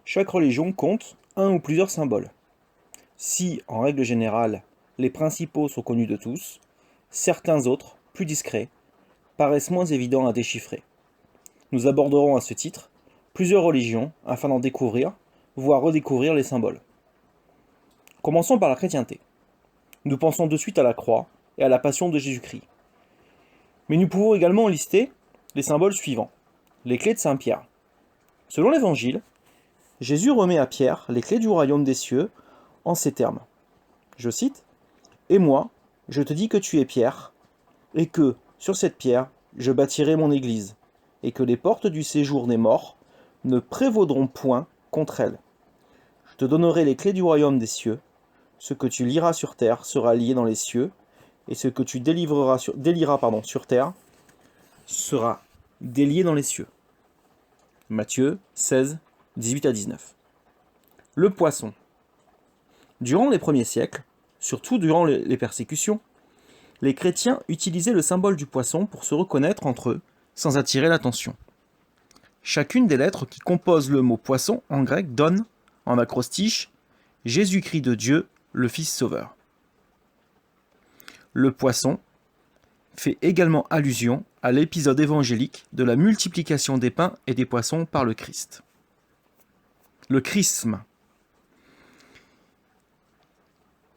Chaque religion compte un ou plusieurs symboles. Si, en règle générale, les principaux sont connus de tous, certains autres, plus discrets, paraissent moins évidents à déchiffrer. Nous aborderons à ce titre plusieurs religions afin d'en découvrir, voire redécouvrir les symboles. Commençons par la chrétienté. Nous pensons de suite à la croix et à la passion de Jésus-Christ. Mais nous pouvons également lister les symboles suivants. Les clés de Saint Pierre. Selon l'Évangile, Jésus remet à Pierre les clés du royaume des cieux en ces termes. Je cite, « Et moi, je te dis que tu es Pierre, et que, sur cette pierre, je bâtirai mon église, et que les portes du séjour des morts ne prévaudront point contre elle. Je te donnerai les clés du royaume des cieux. Ce que tu liras sur terre sera lié dans les cieux, et ce que tu délieras sur terre sera délié dans les cieux. » Matthieu 16, 18 à 19. Le poisson. Durant les premiers siècles, surtout durant les persécutions, les chrétiens utilisaient le symbole du poisson pour se reconnaître entre eux, sans attirer l'attention. Chacune des lettres qui composent le mot poisson en grec donne, en acrostiche, Jésus-Christ de Dieu, le Fils Sauveur. Le poisson fait également allusion à l'épisode évangélique de la multiplication des pains et des poissons par le Christ. Le chrisme.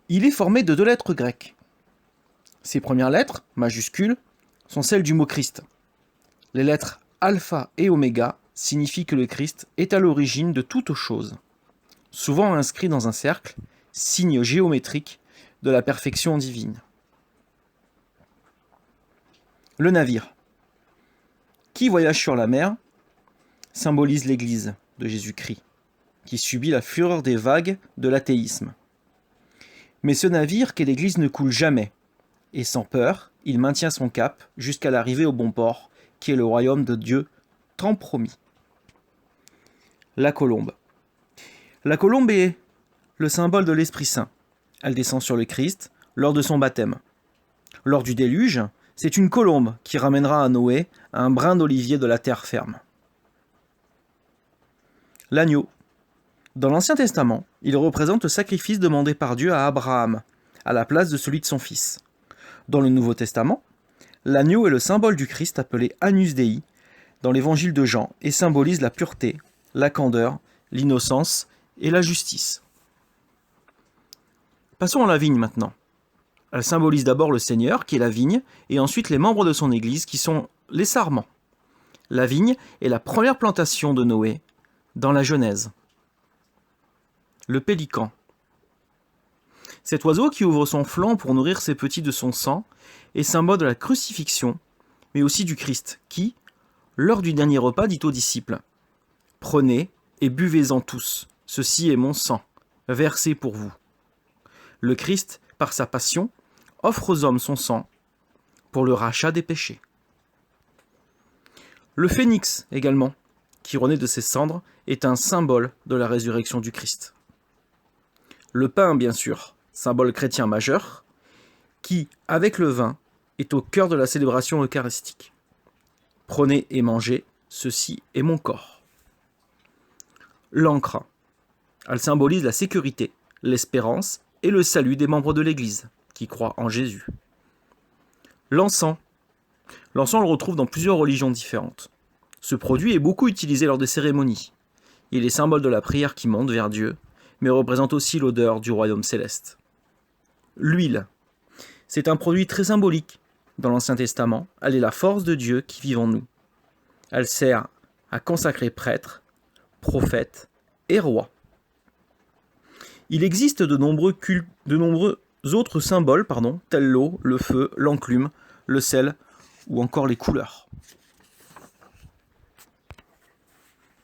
Il est formé de 2 lettres grecques. Ces premières lettres, majuscules, sont celles du mot Christ. Les lettres alpha et oméga signifient que le Christ est à l'origine de toute chose, souvent inscrit dans un cercle, signe géométrique de la perfection divine. Le navire, qui voyage sur la mer, symbolise l'Église de Jésus-Christ, qui subit la fureur des vagues de l'athéisme. Mais ce navire qu'est l'Église ne coule jamais, et sans peur, il maintient son cap jusqu'à l'arrivée au bon port, qui est le royaume de Dieu tant promis. La colombe. La colombe est le symbole de l'Esprit Saint. Elle descend sur le Christ lors de son baptême. Lors du déluge, c'est une colombe qui ramènera à Noé un brin d'olivier de la terre ferme. L'agneau. Dans l'Ancien Testament, il représente le sacrifice demandé par Dieu à Abraham, à la place de celui de son fils. Dans le Nouveau Testament, l'agneau est le symbole du Christ appelé Agnus Dei dans l'Évangile de Jean et symbolise la pureté, la candeur, l'innocence et la justice. Passons à la vigne maintenant. Elle symbolise d'abord le Seigneur, qui est la vigne, et ensuite les membres de son Église, qui sont les sarments. La vigne est la première plantation de Noé dans la Genèse. Le pélican. Cet oiseau qui ouvre son flanc pour nourrir ses petits de son sang est symbole de la crucifixion, mais aussi du Christ, qui, lors du dernier repas, dit aux disciples « Prenez et buvez-en tous, ceci est mon sang, versé pour vous. » Le Christ, par sa passion, offre aux hommes son sang pour le rachat des péchés. Le phénix également, qui renaît de ses cendres, est un symbole de la résurrection du Christ. Le pain, bien sûr, symbole chrétien majeur, qui, avec le vin, est au cœur de la célébration eucharistique. Prenez et mangez, ceci est mon corps. L'ancre. Elle symbolise la sécurité, l'espérance et le salut des membres de l'Église, qui croient en Jésus. L'encens. L'encens, on le retrouve dans plusieurs religions différentes. Ce produit est beaucoup utilisé lors des cérémonies. Il est symbole de la prière qui monte vers Dieu, mais représente aussi l'odeur du royaume céleste. L'huile. C'est un produit très symbolique. Dans l'Ancien Testament, elle est la force de Dieu qui vit en nous. Elle sert à consacrer prêtres, prophètes et rois. Il existe de nombreux autres symboles, tels l'eau, le feu, l'enclume, le sel ou encore les couleurs.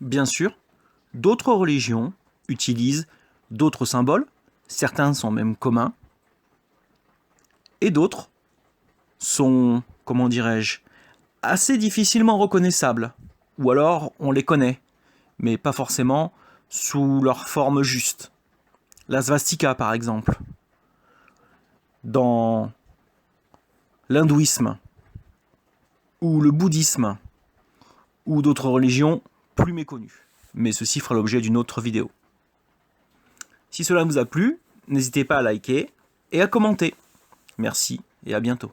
Bien sûr, d'autres religions utilisent d'autres symboles, certains sont même communs, et d'autres sont, assez difficilement reconnaissables, ou alors on les connaît, mais pas forcément sous leur forme juste. La svastika, par exemple, dans l'hindouisme, ou le bouddhisme, ou d'autres religions plus méconnues. mais ceci fera l'objet d'une autre vidéo. Si cela vous a plu, n'hésitez pas à liker et à commenter. Merci et à bientôt.